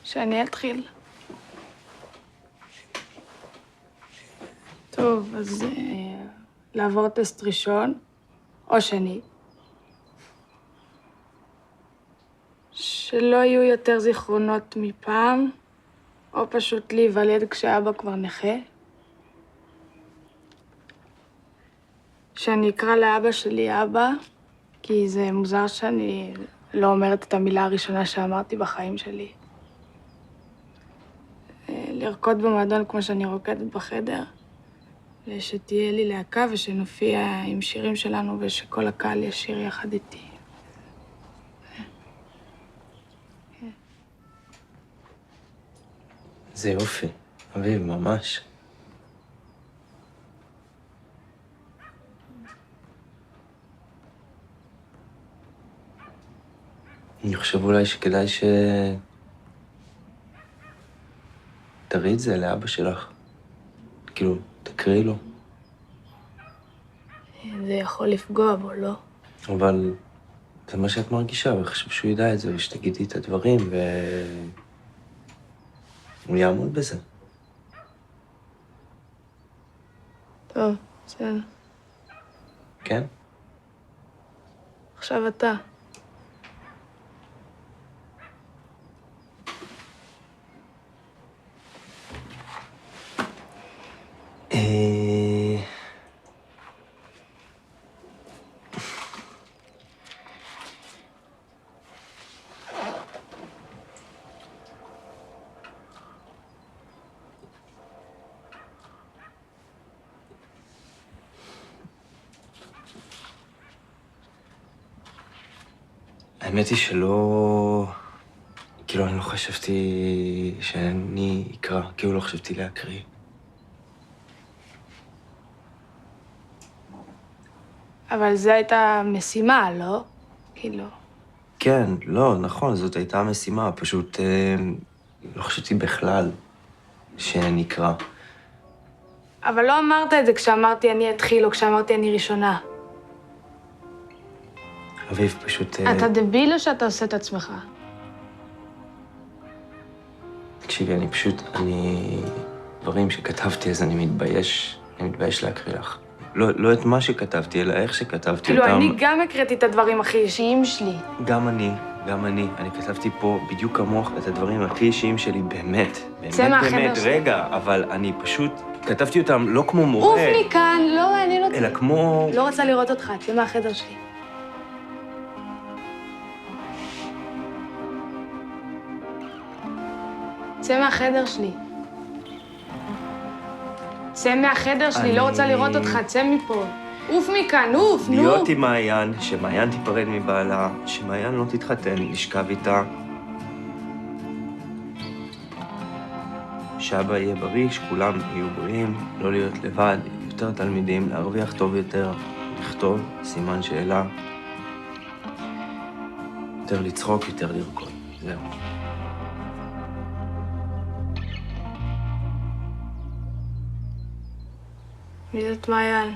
שאני אתחיל. טוב, אז לעבור טסט ראשון, או שני. שלא יהיו יותר זיכרונות מפעם, או פשוט להיוולד כשאבא כבר נכה. שאני אקרא לאבא שלי אבא, כי זה מוזר שאני לא אומרת את המילה הראשונה שאמרתי בחיים שלי. לרקוד במועדון כמו שאני רוקדת בחדר, ושתהיה לי להקה ושנופיע עם שירים שלנו ושכל הקהל ישיר יחד איתי. זה יופי, אביב, ממש. אני חושב אולי שכדאי תראי את זה לאבא שלך. כאילו, תקראי לו. זה יכול לפגוע בו, לא? אבל זה מה שאת מרגישה, וחשוב שהוא ידע את זה, ושתגידי את הדברים, הוא יעמוד בזה. טוב, בסדר. כן? עכשיו אתה. האמת היא שלא... כאילו, אני לא חשבתי שאני אקרא, כאילו לא חשבתי להקריא. אבל זו הייתה משימה, לא? כאילו. כן, לא, נכון, זאת הייתה המשימה, פשוט לא חשבתי בכלל שאני אקרא. אבל לא אמרת את זה כשאמרתי אני אתחיל, או כשאמרתי אני ראשונה. אביב, פשוט... אתה דביל או שאתה עושה את עצמך? תקשיבי, דברים שכתבתי, אז אני מתבייש להקריא לך. לא את מה שכתבתי, אלא איך שכתבתי אותם. כאילו, אני גם הקראתי את הדברים הכי אישיים שלי. גם אני. אני כתבתי פה בדיוק כמוך את הדברים הכי אישיים שלי, באמת. צא מהחדר שלי. רגע, אבל אני פשוט כתבתי אותם לא כמו מורה. עוף מכאן, לא מעניין אותי. אלא כמו... לא רוצה לראות אותך, צא מהחדר שלי. צא מהחדר שלי. צא מהחדר שלי, לא רוצה לראות אותך, צא מפה. עוף מכאן, עוף, נו. להיות עם מעיין, שמעיין תיפרד מבעלה, שמעיין לא תתחתן, לשכב איתה. שאבא יהיה בריא, שכולם יהיו בריאים, לא להיות לבד, יותר תלמידים, להרוויח טוב יותר, לכתוב, סימן שאלה. יותר לצחוק, יותר לרקוד. זהו. מי זאת מעיין?